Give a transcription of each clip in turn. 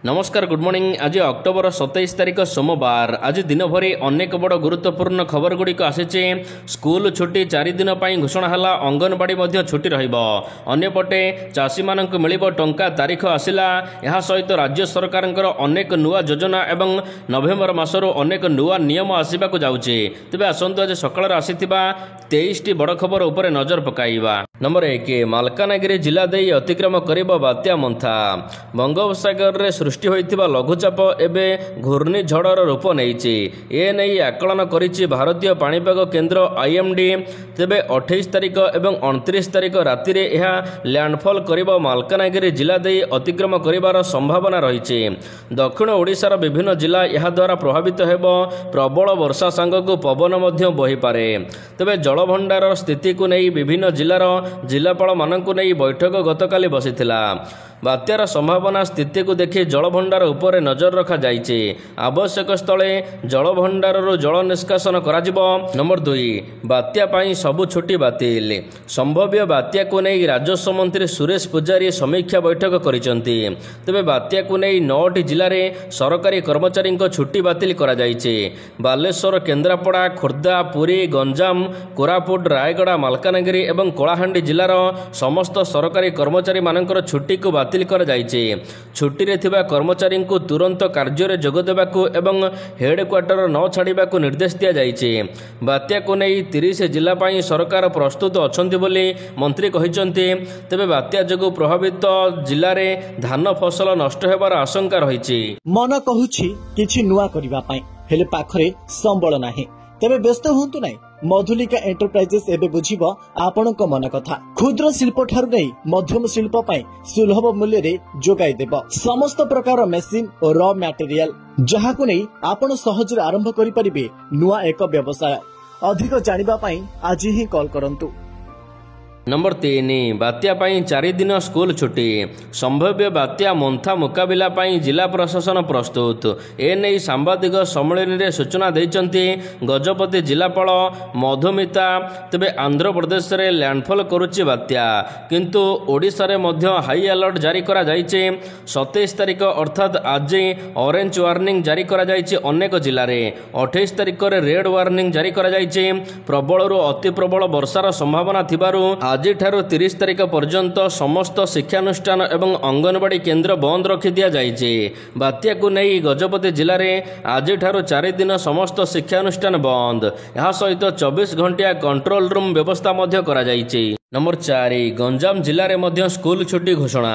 नमस्कार good morning. आज October 27 तारिख सोमवार। आज दिन भरी अनेक बड़ गुरुत्वपूर्ण खबर गुड़िक आसीचे। स्कूल छुट्टी 4 दिन पर घोषणा है। अंगनवाड़ी छुट्टी रपटे चाषी मानक मिल टंका तारीख आसला। यह सहित राज्य सरकार अनेक नुआ योजना एवं नवेम्बर मासर अनेक नुआ नियम आसवाक जाऊे। तेज आसतु आज सकाल आसी 23टी बड़ खबर उपर नजर पकाइबा। नंबर 1 मालकानगिरी जिला दे अतिक्रम कर बात्या मंथा। बंगोपसागर रे सृष्टि होइथिबा लघुचाप एबे घूर्णिझड़र रूप नेइछि। ए नै आकलन करिछि भारतीय पाणीपाग केन्द्र आईएमडी। तेबे 28 तारिख एवं 29 तारिख राति रे यह लैंडफॉल करिबा मालकानगिरी जिला दे अतिक्रम करिबार संभावना रहिछि। दक्षिण ओडिशार विभिन्न जिला यह द्वारा प्रभावित हेबो। प्रबल वर्षा सांगकु पवन मध्य बहि पारे। तेबे जलभंडार स्थिति को नै विभिन्न जिलार जिलापाल मानकु नै बैठक गतकाली बसिथिला। बात्यार संभावना स्थिति को देखि जलभंडार उपर नजर रखा जाइए। आवश्यक स्थले जलभंडार जल निष्कासन कराजिबो। नंबर 2 बात्या पाई सबु छुट्टी बातिल। संभाव्य बात्या को नहीं राजस्व मंत्री सुरेश पुजारी समीक्षा बैठक करिसंती। तेबे बात्या को नहीं 9टी जिले में सरकारी कर्मचारी छुट्टी बातिल करा जाइए। बालेश्वर, केन्द्रापड़ा, खोर्धा, पुरी, गंजाम, कोरापुट, रायगड़ा, मालकानगिरी और कलाहांडी जिलार समस्त सरकारी कर्मचारी मानकर छुट्टी को बातिल करा जाइए। छुट्टी रे थिबा कर्मचारी को तुरंत कार्य रे जोग देबाकू एवं हेडक्वार्टर न छाड़िबाकू निर्देश दिया जाइए। बात्या को नहीं 30 जिला पाई सरकार प्रस्तुत अछंती बोली मंत्री कहिसंती। तेबे बात्या जोगु प्रभावित जिले में धान फसल नष्ट हेबार आशंका रहिछि। मन कहूछि किछि नुआ करिबा पई हेले पाखरे संबल नाही। तेबे व्यस्त हुंतु नाही। मधुलिका एंटरप्राइजेस एबे बुझिबो आपनक मन कथा। क्षुद्र शिल्प ठारू नै मध्यम शिल्प पई सुलभ मूल्य रे जोगाई देबो समस्त प्रकार मेसिन और रॉ मटेरियल, जहाकु नै आपण सहज रे आरंभ करि परिबे नुआ एक व्यवसाय। अधिक जानिबा पई आज ही कॉल करंतु। नंबर 3 बात्या पाई 4 दिन स्कूल छुट्टी। संभाव्य बात्या मंथा मुकाबिला पाई जिला प्रशासन प्रस्तुत। एने सांबादिक सम्मेलन रे सूचना देइचंती गजपति जिलापाल मधुमिता। तेबे आंध्र प्रदेश रे लैंडफॉल करुच्ची बात्या, किंतु ओडिशा रे मध्य हाई अलर्ट जारी करा जाइछे। 27 तारिख अर्थात आज ऑरेंज वार्निंग जारी करा जाइछे अनेक जिल्ला रे। 28 तारिख रे रेड वार्निंग जारी करा जाइछे। प्रबल अति प्रबल वर्षार संभावना थिबारु आज 30 तारिख पर्यंत समस्त शिक्षानुष्ठान एवं अंगनवाड़ी केन्द्र बंद रखि दिया जाइए। बात्या को नहीं गजपति जिले में आज 4 दिन समस्त शिक्षानुष्ठान बंद। यह सहित 24 घंटिया कंट्रोल रूम व्यवस्था करा जाइए। नंबर 4 गंजाम जिले में स्कूल छुट्टी घोषणा।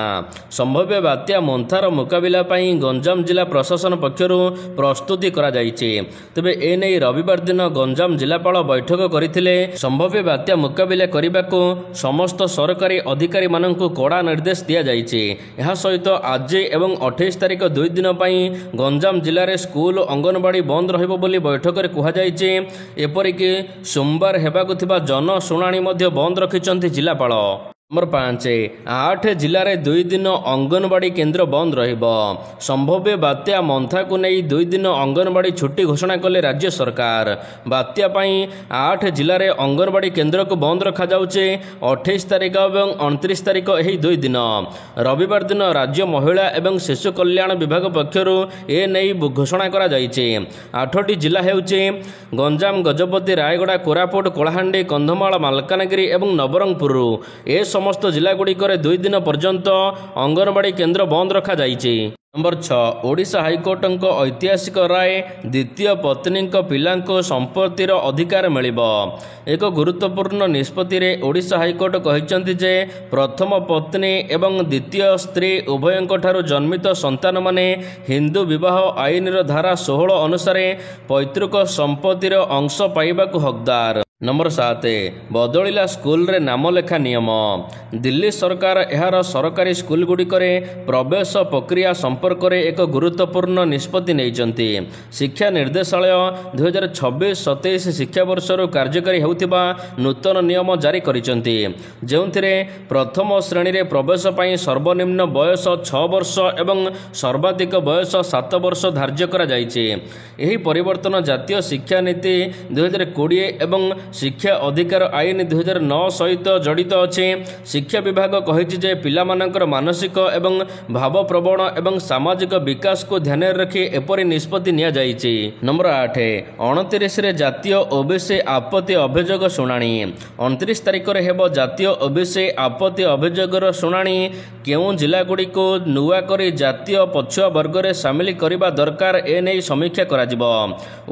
संभाव्य बात्या मंथार मुकाबिला पाई गंजाम जिला प्रशासन पक्षर प्रस्तुति करा जाइए। तेबे एने रविवार दिन गंजाम जिलापाल बैठक करथिले। संभाव्य बात्या मुकाबिला करने को समस्त सरकारी अधिकारी मानकु कड़ा निर्देश दिया जाइए। यह सहित आज एवं 28 तारिख 2 दिन पाई गंजाम जिले में स्कूल अंगनवाड़ी बंद रहिबो बोली बैठक रे कहा जाइए। एपरिक सोमवार हेबाकु थिबा जनशुणाणी मध्य बंद रखिछंती जिलापाल। नंबर 5 8 जिले में 2 दिन अंगनवाड़ी केन्द्र बंद रहिबो। संभाव्य बात्या मंथा को नहीं 2 दिन अंगनवाड़ी छुट्टी घोषणा कले राज्य सरकार। बात्या पाई 8 जिले में अंगनवाड़ी केन्द्र को बंद रखा जाउचे। 28 तारिख और 29 तारिख यही 2 दिन। रविवार दिन राज्य महिला एवं शिशु कल्याण विभाग पक्षर ए नहीं घोषणा करा जाइए। 8टी जिला हेउचे गंजाम, गजपति, रायगड़ा, कोरापुट, कलाहांडी, कंधमाल, मालकानगिरी और नवरंगपुर। ए समस्त जिला गुड़िक 2 दिन पर्यंत अंगनवाड़ी केन्द्र बंद रखा जाइए। नंबर 6 ओडिशा हाइकोर्ट ऐतिहासिक राय। द्वितीय पत्नी पिला संपत्तिर अधिकार मिलिबो। एक गुरुत्वपूर्ण निष्पत्ति रे ओडिशा हाइकोर्ट कहिसंती जे प्रथम पत्नी एवं द्वितीय स्त्री उभयंठारु जन्मित संतान माने हिंदू विवाह आईन धारा 16 अनुसार पैतृक संपत्तिर अंश पाइबाकु हकदार। नंबर 7 बदलिला स्कूल रे नाम लेखा नियम। दिल्ली सरकार एहार सरकारी स्कूल गुड़िकरे प्रवेश प्रक्रिया संपर्क में एक गुरुत्वपूर्ण निष्पत्ति नैचंती। शिक्षा निर्देशालय 2026-27 शिक्षावर्ष कार्यकारी होउथिबा नूतन नियम जारी करिसंती। जेउथिरे प्रथम श्रेणी रे प्रवेश पाई सर्वनिम्न बयस 6 वर्ष एवं सर्वाधिक बयस 7 वर्ष धार्य करा जाइछे। एही परिवर्तन जातीय शिक्षा नीति 2020 एवं ଶିକ୍ଷା ଅଧିକାର ଆଇନ 2009 ସହିତ ଜଡ଼ିତ ଅଛି। ଶିକ୍ଷା ବିଭାଗ କହିଛି ଯେ ପିଲାମାନଙ୍କର ମାନସିକ ଏବଂ ଭାବପ୍ରବଣ ଏବଂ ସାମାଜିକ ବିକାଶକୁ ଧ୍ୟାନରେ ରଖି ଏପରି ନିଷ୍ପତ୍ତି ନିଆଯାଇଛି। ନମ୍ବର 8 29ରେ ଜାତୀୟ ଓବିସି ଆପତ୍ତି ଅଭିଯୋଗ ଶୁଣାଣି। 29 ତାରିଖରେ ହେବ ଜାତୀୟ ଓବିସି ଆପତ୍ତି ଅଭିଯୋଗର ଶୁଣାଣି। କେଉଁ ଜିଲ୍ଲାଗୁଡ଼ିକୁ ନୂଆ କରି ଜାତୀୟ ପଛୁଆ ବର୍ଗରେ ସାମିଲ କରିବା ଦରକାର ଏନେଇ ସମୀକ୍ଷା କରାଯିବ।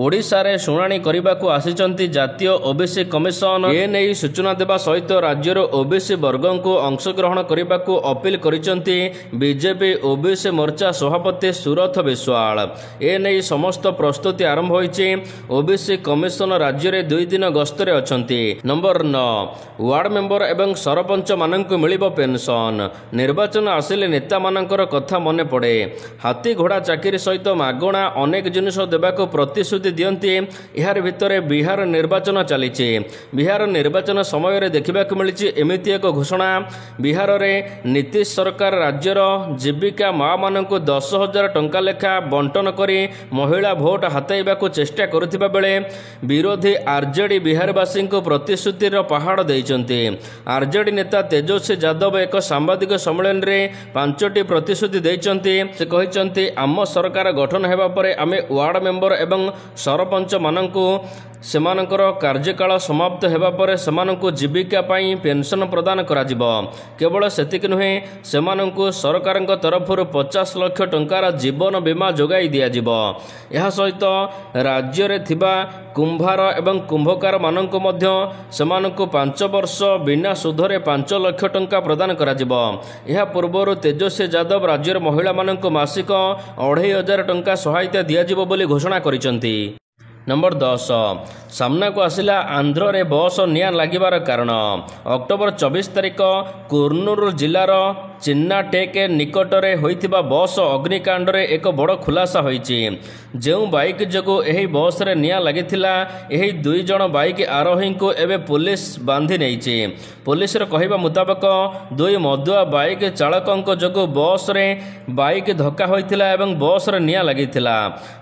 ଓଡ଼ିଶାରେ ଶୁଣାଣି କରିବାକୁ ଆସିଛନ୍ତି ଜାତୀୟ ଓବିସି କମିଶନ। ଏନେଇ ସୂଚନା ଦେବା ସହିତ ରାଜ୍ୟର ଓବିସି ବର୍ଗଙ୍କୁ ଅଂଶଗ୍ରହଣ କରିବାକୁ ଅପିଲ କରିଛନ୍ତି ବିଜେପି ଓବିସି ମୋର୍ଚ୍ଚା ସଭାପତି ସୁରଥ ବିଶ୍ୱାଳ। ଏନେଇ ସମସ୍ତ ପ୍ରସ୍ତୁତି ଆରମ୍ଭ ହୋଇଛି। ଓବିସି କମିଶନ ରାଜ୍ୟରେ 2 ଦିନ ଗସ୍ତରେ ଅଛନ୍ତି। ନମ୍ବର 9 ୱାର୍ଡ ମେମ୍ବର ଏବଂ ସରପଞ୍ଚମାନଙ୍କୁ ମିଳିବ ପେନସନ। ନିର୍ବାଚନ ଆସିଲେ ନେତାମାନଙ୍କର କଥା ମନେ ପଡ଼େ। ହାତୀ ଘୋଡ଼ା ଚାକିରି ସହିତ ମାଗଣା ଅନେକ ଜିନିଷ ଦେବାକୁ ପ୍ରତିଶ୍ରୁତି ଦିଅନ୍ତି। ଏହାର ଭିତରେ ବିହାର ନିର୍ବାଚନ ଚାଲିଛି। ବିହାର ନିର୍ବାଚନ ସମୟରେ ଦେଖିବାକୁ ମିଳିଛି ଏମିତି ଏକ ଘୋଷଣା। ବିହାରରେ ନୀତିଶ ସରକାର ରାଜ୍ୟର ଜୀବିକା ମାମାନଙ୍କୁ 10,000 ଟଙ୍କା ଲେଖା ବଣ୍ଟନ କରି ମହିଳା ଭୋଟ ହାତେଇବାକୁ ଚେଷ୍ଟା କରୁଥିବା ବେଳେ ବିରୋଧୀ ଆର୍ଜେଡି ବିହାରବାସୀଙ୍କୁ ପ୍ରତିଶ୍ରୁତିର ପାହାଡ଼ ଦେଇଛନ୍ତି। ଆର୍ଜେଡି ନେତା ତେଜସ୍ୱୀ ଯାଦବ ଏକ ସାମ୍ବାଦିକ ସମ୍ମିଳନୀରେ 5ଟି ପ୍ରତିଶ୍ରୁତି ଦେଇଛନ୍ତି। ସେ କହିଛନ୍ତି ଆମ ସରକାର ଗଠନ ହେବା ପରେ ଆମେ ୱାର୍ଡ ମେମ୍ବର ଏବଂ ସରପଞ୍ଚମାନଙ୍କୁ ସେମାନଙ୍କର କାର୍ଯ୍ୟକାଳ ସମାପ୍ତ ହେବା ପରେ ସେମାନଙ୍କୁ ଜୀବିକା ପାଇଁ ପେନସନ ପ୍ରଦାନ କରାଯିବ। କେବଳ ସେତିକି ନୁହେଁ, ସେମାନଙ୍କୁ ସରକାରଙ୍କ ତରଫରୁ 50 ଲକ୍ଷ ଟଙ୍କାର ଜୀବନ ବୀମା ଯୋଗାଇ ଦିଆଯିବ। ଏହା ସହିତ ରାଜ୍ୟରେ ଥିବା କୁମ୍ଭାର ଏବଂ କୁମ୍ଭକାରମାନଙ୍କୁ ମଧ୍ୟ ସେମାନଙ୍କୁ 5 ବର୍ଷ ବିନା ସୁଧରେ 5 ଲକ୍ଷ ଟଙ୍କା ପ୍ରଦାନ କରାଯିବ। ଏହା ପୂର୍ବରୁ ତେଜସ୍ୱୀ ଯାଦବ ରାଜ୍ୟର ମହିଳାମାନଙ୍କୁ ମାସିକ 2,500 ଟଙ୍କା ସହାୟତା ଦିଆଯିବ ବୋଲି ଘୋଷଣା କରିଛନ୍ତି। ନମ୍ବର 10 ସାମ୍ନାକୁ ଆସିଲା ଆନ୍ଧ୍ରରେ ବସ୍ ନିଆଁ ଲାଗିବାର କାରଣ। ଅକ୍ଟୋବର 24 ତାରିଖ କୁର୍ନୁଲ ଜିଲ୍ଲାର ଚିନ୍ନାଟେକ୍ ନିକଟରେ ହୋଇଥିବା ବସ୍ ଅଗ୍ନିକାଣ୍ଡରେ ଏକ ବଡ଼ ଖୁଲାସା ହୋଇଛି। ଯେଉଁ ବାଇକ୍ ଯୋଗୁଁ ଏହି ବସ୍ରେ ନିଆଁ ଲାଗିଥିଲା, ଏହି 2 ଜଣ ବାଇକ୍ ଆରୋହୀଙ୍କୁ ଏବେ ପୁଲିସ ବାନ୍ଧି ନେଇଛି। ପୁଲିସର କହିବା ମୁତାବକ 2 ମଦୁଆ ବାଇକ୍ ଚାଳକଙ୍କ ଯୋଗୁଁ ବସ୍ରେ ବାଇକ୍ ଧକ୍କା ହୋଇଥିଲା ଏବଂ ବସ୍ରେ ନିଆଁ ଲାଗିଥିଲା।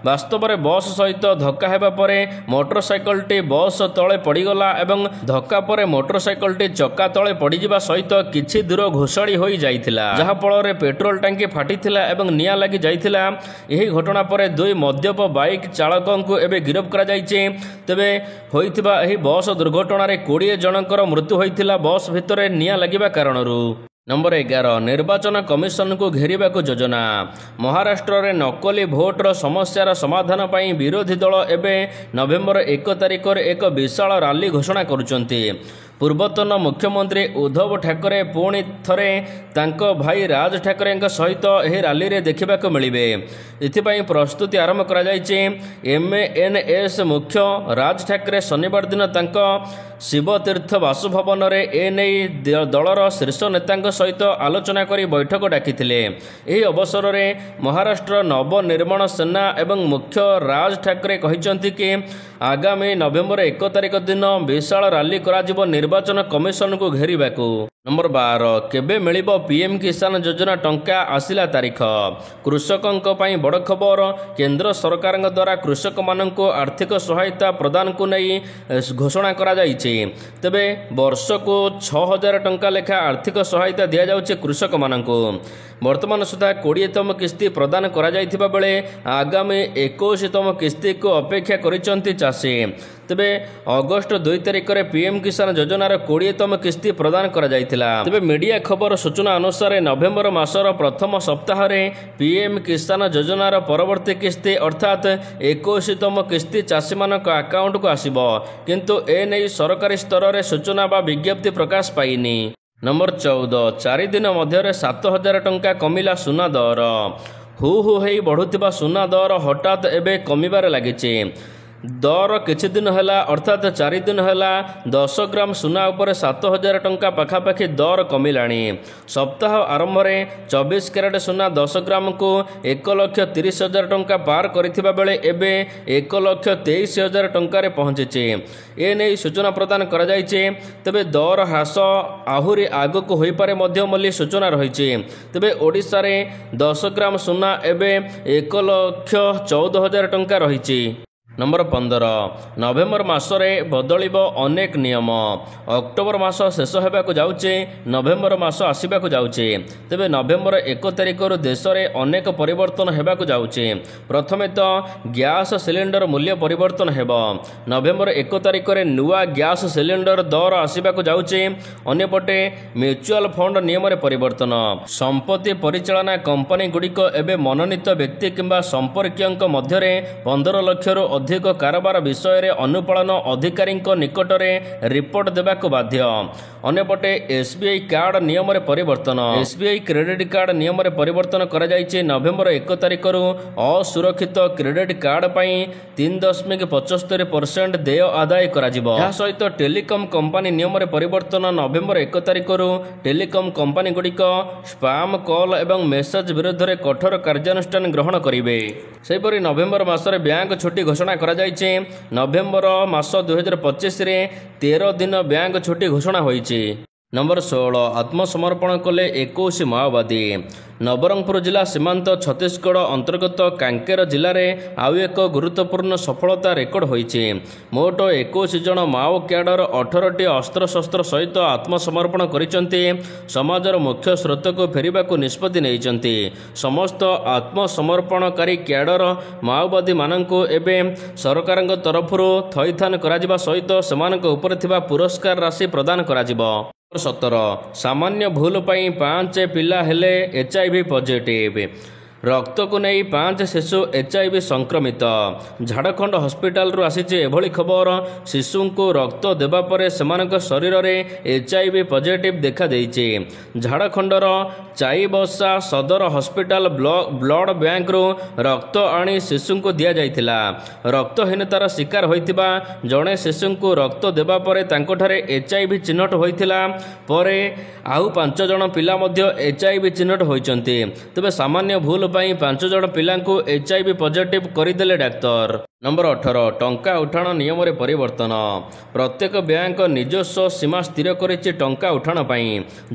ବାସ୍ତବରେ ବସ୍ ସହିତ ଧକ୍କା ହେବା ପରେ ମୋଟରସାଇକେଲଟି ବସ୍ ତଳେ ପଡ଼ିଗଲା ଏବଂ ଧକ୍କା ପରେ ମୋଟରସାଇକେଲଟି ଚକା ତଳେ ପଡ଼ିଯିବା ସହିତ କିଛି ଦୂର ଘୋଷାଡ଼ି ହୋଇଯାଇଥିଲା, ଯାହାଫଳରେ ପେଟ୍ରୋଲ ଟାଙ୍କି ଫାଟିଥିଲା ଏବଂ ନିଆଁ ଲାଗି ଯାଇଥିଲା। ଏହି ଘଟଣା ପରେ 2 ମଦ୍ୟପ ବାଇକ୍ ଚାଳକଙ୍କୁ ଏବେ ଗିରଫ କରାଯାଇଛି। ତେବେ ହୋଇଥିବା ଏହି ବସ୍ ଦୁର୍ଘଟଣାରେ 20 ଜଣଙ୍କର ମୃତ୍ୟୁ ହୋଇଥିଲା ବସ୍ ଭିତରେ ନିଆଁ ଲାଗିବା କାରଣରୁ। ନମ୍ବର 11 ନିର୍ବାଚନ କମିଶନକୁ ଘେରିବାକୁ ଯୋଜନା। ମହାରାଷ୍ଟ୍ରରେ ନକଲି ଭୋଟର ସମସ୍ୟାର ସମାଧାନ ପାଇଁ ବିରୋଧୀ ଦଳ ଏବେ ନଭେମ୍ବର 1 ତାରିଖରେ ଏକ ବିଶାଳ ରାଲି ଘୋଷଣା କରୁଛନ୍ତି। ପୂର୍ବତନ ମୁଖ୍ୟମନ୍ତ୍ରୀ ଉଦ୍ଧବ ଠାକରେ ପୁଣି ଥରେ ତାଙ୍କ ଭାଇ ରାଜ ଠାକରେଙ୍କ ସହିତ ଏହି ରାଲିରେ ଦେଖିବାକୁ ମିଳିବେ। ଏଥିପାଇଁ ପ୍ରସ୍ତୁତି ଆରମ୍ଭ କରାଯାଇଛି। MNS ମୁଖ୍ୟ ରାଜ ଠାକରେ ଶନିବାର ଦିନ ତାଙ୍କ ଶିବତୀର୍ଥ ବାସଭବନରେ ଏନେଇ ଦଳର ଶୀର୍ଷ ନେତାଙ୍କ ସହିତ ଆଲୋଚନା କରି ବୈଠକ ଡାକିଥିଲେ। ଏହି ଅବସରରେ ମହାରାଷ୍ଟ୍ର ନବନିର୍ମାଣ ସେନା ଏବଂ ମୁଖ୍ୟ ରାଜ ଠାକରେ କହିଛନ୍ତି କି ଆଗାମୀ ନଭେମ୍ବର 1 ତାରିଖ ଦିନ ବିଶାଳ ରାଲି କରାଯିବ ନିର୍ବାଚନ କମିଶନକୁ ଘେରିବାକୁ। ନମ୍ବର 12 କେବେ ମିଳିବ PM କିଷାନ ଯୋଜନା ଟଙ୍କା, ଆସିଲା ତାରିଖ। କୃଷକଙ୍କ ପାଇଁ ବଡ଼ ଖବର। କେନ୍ଦ୍ର ସରକାରଙ୍କ ଦ୍ୱାରା କୃଷକମାନଙ୍କୁ ଆର୍ଥିକ ସହାୟତା ପ୍ରଦାନକୁ ନେଇ ଘୋଷଣା କରାଯାଇଛି। ତେବେ ବର୍ଷକୁ 6,000 ଟଙ୍କା ଲେଖା ଆର୍ଥିକ ସହାୟତା ଦିଆଯାଉଛି କୃଷକମାନଙ୍କୁ। ବର୍ତ୍ତମାନ ସୁଦ୍ଧା 20ତମ କିସ୍ତି ପ୍ରଦାନ କରାଯାଇଥିବା ବେଳେ ଆଗାମୀ 21ତମ କିସ୍ତିକୁ ଅପେକ୍ଷା କରିଛନ୍ତି ଚାଷୀ। ତେବେ ଅଗଷ୍ଟ 2 ତାରିଖରେ PM କିଷାନ ଯୋଜନାର 20ତମ କିସ୍ତି ପ୍ରଦାନ କରାଯାଇଥିଲା। ତେବେ ମିଡ଼ିଆ ଖବର ସୂଚନା ଅନୁସାରେ ନଭେମ୍ବର ମାସର ପ୍ରଥମ ସପ୍ତାହରେ PM କିଷାନ ଯୋଜନାର ପରବର୍ତ୍ତୀ କିସ୍ତି ଅର୍ଥାତ୍ 21ତମ କିସ୍ତି ଚାଷୀମାନଙ୍କ ଆକାଉଣ୍ଟକୁ ଆସିବ, କିନ୍ତୁ ଏନେଇ ସରକାରୀ ସ୍ତରରେ ସୂଚନା ବା ବିଜ୍ଞପ୍ତି ପ୍ରକାଶ ପାଇନି। ନମ୍ବର 14 4 ଦିନ ମଧ୍ୟରେ 7,000 ଟଙ୍କା କମିଲା ସୁନା ଦର। ହୁ ହୁ ହେଇ ବଢ଼ୁଥିବା ସୁନା ଦର ହଠାତ୍ ଏବେ କମିବାରେ ଲାଗିଛି। ଦର କିଛି ଦିନ ହେଲା ଅର୍ଥାତ୍ 4 ଦିନ ହେଲା 10 ଗ୍ରାମ ସୁନା ଉପରେ 7,000 ଟଙ୍କା ପାଖାପାଖି ଦର କମିଲାଣି। ସପ୍ତାହ ଆରମ୍ଭରେ 24 କ୍ୟାରେଟ୍ ସୁନା 10 ଗ୍ରାମକୁ 1,30,000 ଟଙ୍କା ପାର କରିଥିବା ବେଳେ ଏବେ 1,23,000 ଟଙ୍କାରେ ପହଞ୍ଚିଛି। ଏନେଇ ସୂଚନା ପ୍ରଦାନ କରାଯାଇଛି। ତେବେ ଦର ହ୍ରାସ ଆହୁରି ଆଗକୁ ହୋଇପାରେ ମଧ୍ୟ ବୋଲି ସୂଚନା ରହିଛି। ତେବେ ଓଡ଼ିଶାରେ 10 ଗ୍ରାମ ସୁନା ଏବେ 1,14,000 ଟଙ୍କା ରହିଛି। नंबर 15 नवेम्बर मासरे बदलिब अनेक नियम अक्टोबर मास शेष होगाक जाऊे नवेम्बर मास आसवाक जाऊे तेबे नवेम्बर 1 तारिख देश में अनेक परिवर्तन होगाक जाऊे प्रथमे तो गैस सिलिंडर मूल्य परिवर्तन हेब नवेम्बर 1 तारिख में नुआ गैस सिलिंडर दर आसवाक जाऊे अन्यपटे म्यूचुअल फंड नियम परिवर्तन संपत्ति परिचालना कंपनी गुड़िक एवं मनोनीत व्यक्ति किंबा संपर्क मध्य 15 लाख रु अधिक कारोबार विषय रे अनुपालन अधिकारी निकट में रिपोर्ट देवाक बाध्य अन्यपटे एसबीआई कार्ड नियम परिवर्तन एसबीआई क्रेडिट कार्ड नियम परिवर्तन करा जायछि नवेम्बर 1 तारिख रु असुरक्षित क्रेडिट कार्ड पई 3.75% देय आदाय करा जिवो या सहित टेलीकॉम कंपनी नियम परिवर्तन नवेम्बर 1 तारिख रु टेलीकॉम कंपनी गुड़िक स्पैम कॉल एवं मेसेज विरुद्ध रे कठोर कार्यानुष्ठान ग्रहण करिवे सेपरि नवेम्बर मासरे बैंक छुट्टी घोषणा करा जायछि नवेम्बर मास 2025 रे 13 दिन बैंक छुट्टी घोषणा होईछि नंबर 16 आत्मसमर्पण कले 21 माओवादी नवरंगपुर जिला सीमांत छत्तीसगढ़ अंतर्गत कांकेर जिले में आउ एक गुरुत्वपूर्ण सफलता रेकर्ड होईछि मोट 21 जन माओ क्याडर 18टी अस्त्रशस्त्र सहित आत्मसमर्पण करिसेंति समाजर मुख्य स्रोत को फेरिबाकू निष्पत्ति नेइसेंति समस्त आत्मसमर्पणकारी क्याडर माओवादी माननकू एबे सरकारक तरफरु थैथान कराजिबा सहित सेमानक उपर थिबा पुरस्कार राशि प्रदान कराजिबो 17 सामान्य भूल पाई 5 पिला हेले एचआईवी पॉजिटिव रक्त को नहीं 5 शिशु एचआईवी संक्रमित झाड़खंड हॉस्पिटल रु आसीचे एभली खबर शिशु को रक्त देबा परे सेमानक शरीर में एचआईवी पॉजिटिव देखा देइचे झाड़खंडर चाईबसा सदर हॉस्पिटल ब्लड बैंक रु रक्त आनी शिशु को दिया जाइथिला रक्तहीनतार शिकार होइतिबा जड़े शिशु को रक्त देबा परे तांकोठारे एचआईवी चिन्हट होइथिला परे आउ 5 जन पिला मध्य एचआईवी चिन्हट होइचंती तबे सामान्य भूल 5 जन पिला एचआईवी पॉजिटिव करदेले डाक्तर नंबर 18 टंका उठाण नियम रे परिवर्तन प्रत्येक बैंक निजस्व सीमा स्थिर करिछि टंका उठाण पई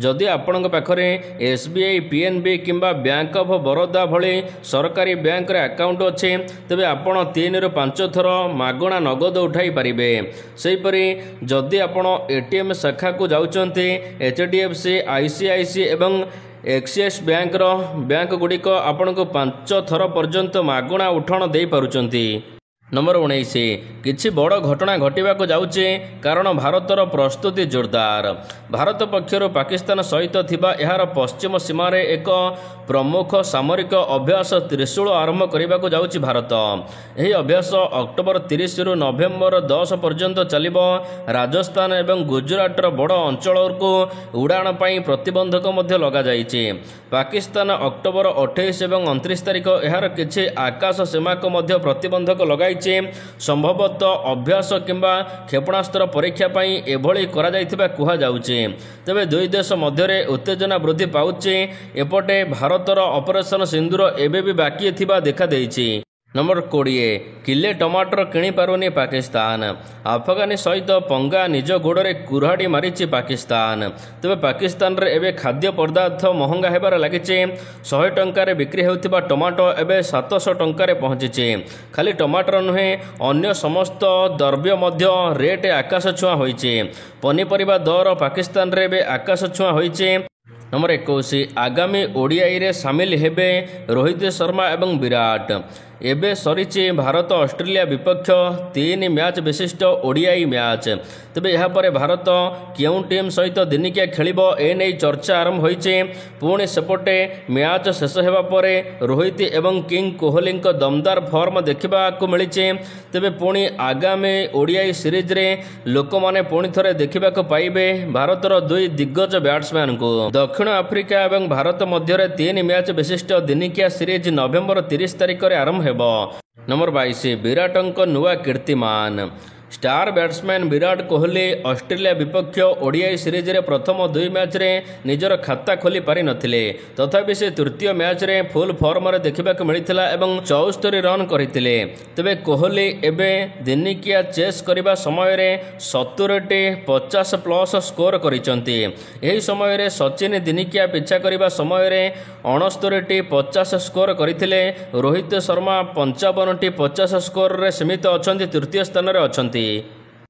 जदि आपणक पाखरे एसबीआई पीएनबी किंबा बैंक ऑफ बरोदा भली सरकारी बैंक रे अकाउंट अछि तबे आपण 3 रु 5 थर मागणा नगद उठाई परिबे सेहिपरि जदि आपण एटीएम शाखा को जाउचंती एचडीएफसी आईसीआईसी एवं एक्सिस बैंक गुड़िक आपण को 5 थर पर्यंत मागणा उठाण दे पारुचंती नंबर 19 किछि बड़ घटना घटिबाक जाउचे कारण भारतर प्रस्तुति जोरदार भारत पक्षर पाकिस्तान सहित थिबा एहार पश्चिम सीमा रे एक प्रमुख सामरिक अभ्यास त्रिशूल आरंभ करबाक जाउची भारत एही अभ्यास अक्टोबर 30 रु नवेम्बर 10 पर्यंत चलिबो राजस्थान एवं गुजरात रो बड़ अंचल को उड़ाण पई प्रतिबंधक मध्य लगा जाइछि पाकिस्तान अक्टोबर 28 एवं 29 तारिख एहार किछि आकाश सीमा को मध्य प्रतिबंधक लगाइ संभवतः अभ्यास किंबा क्षेपणास्त्र परीक्षा पई एभली करा जाइथिबा कुहा जाउचे तबे दुई देश मध्य उत्तेजना वृद्धि पाउचे एपटे भारतर ऑपरेशन सिंदूर एबे भी बाकी थिबा देखा देइछि नंबर 20 किले टमाटर किणी पारुनी पाकिस्तान अफगानी सहित पंगा निज गोड़े कुराड़ी मारिछि पाकिस्तान तेबे पाकिस्तान रे एबे खाद्य पदार्थ महंगा हेबार लागिचे 100 टंकार बिक्री हेउथिबा टमाटो एबे 700 टंकार पहुंचिचे खाली टमाटर नुहे अन्य समस्त द्रव्य मध्य रेट आकाश छुआ होइचे पनीपरिबा दर पाकिस्तान रे एबे आकाश छुआ होइचे नंबर 21 आगामी ओडीआई रे शामिल हेबे रोहित शर्मा एवं विराट एबे सरीचे भारत ऑस्ट्रेलिया विपक्ष 3 मैच विशिष्ट ओडीआई मैच तेबे यहाँ पर भारत क्यों टीम सहित दिनिकिया खेलिबो ए नै चर्चा आरंभ होइचे पुणी सेपटे मैच शेष हेबा परे रोहित एवं किंग कोहली दमदार फॉर्म देखा मिली तेबे पुणी आगामी ओडीआई सीरीज रे लोक माने पुणी थरे देखा पाइबे भारतर 2 दिग्गज बैट्समैन को दक्षिण आफ्रिका एवं भारत मध्य 3 मैच विशिष्ट दिनिकिया सीरीज नवेम्बर 30 तारिख रे आरंभ हेबो नंबर 22 विराटंक नुआ कीर्तिमान star batsman Virat Kohli Australia ବିପକ୍ଷ ଓଡ଼ିଆଇ ସିରିଜରେ ପ୍ରଥମ 2 ମ୍ୟାଚ୍ରେ ନିଜର ଖାତା ଖୋଲି ପାରିନଥିଲେ। ତଥାପି ସେ ତୃତୀୟ ମ୍ୟାଚ୍ରେ ଫୁଲ୍ ଫର୍ମରେ ଦେଖିବାକୁ ମିଳିଥିଲା ଏବଂ 74 ରନ୍ କରିଥିଲେ। ତେବେ କୋହଲି ଏବେ ଦିନିକିଆ ଚେସ୍ କରିବା ସମୟରେ 70ଟି 50+ ସ୍କୋର କରିଛନ୍ତି। ଏହି ସମୟରେ ସଚିନ ଦିନିକିଆ ପିଛା କରିବା ସମୟରେ 69ଟି 50 ସ୍କୋର କରିଥିଲେ। ରୋହିତ ଶର୍ମା 55ଟି 50 ସ୍କୋରରେ ସୀମିତ ଅଛନ୍ତି, ତୃତୀୟ ସ୍ଥାନରେ ଅଛନ୍ତି।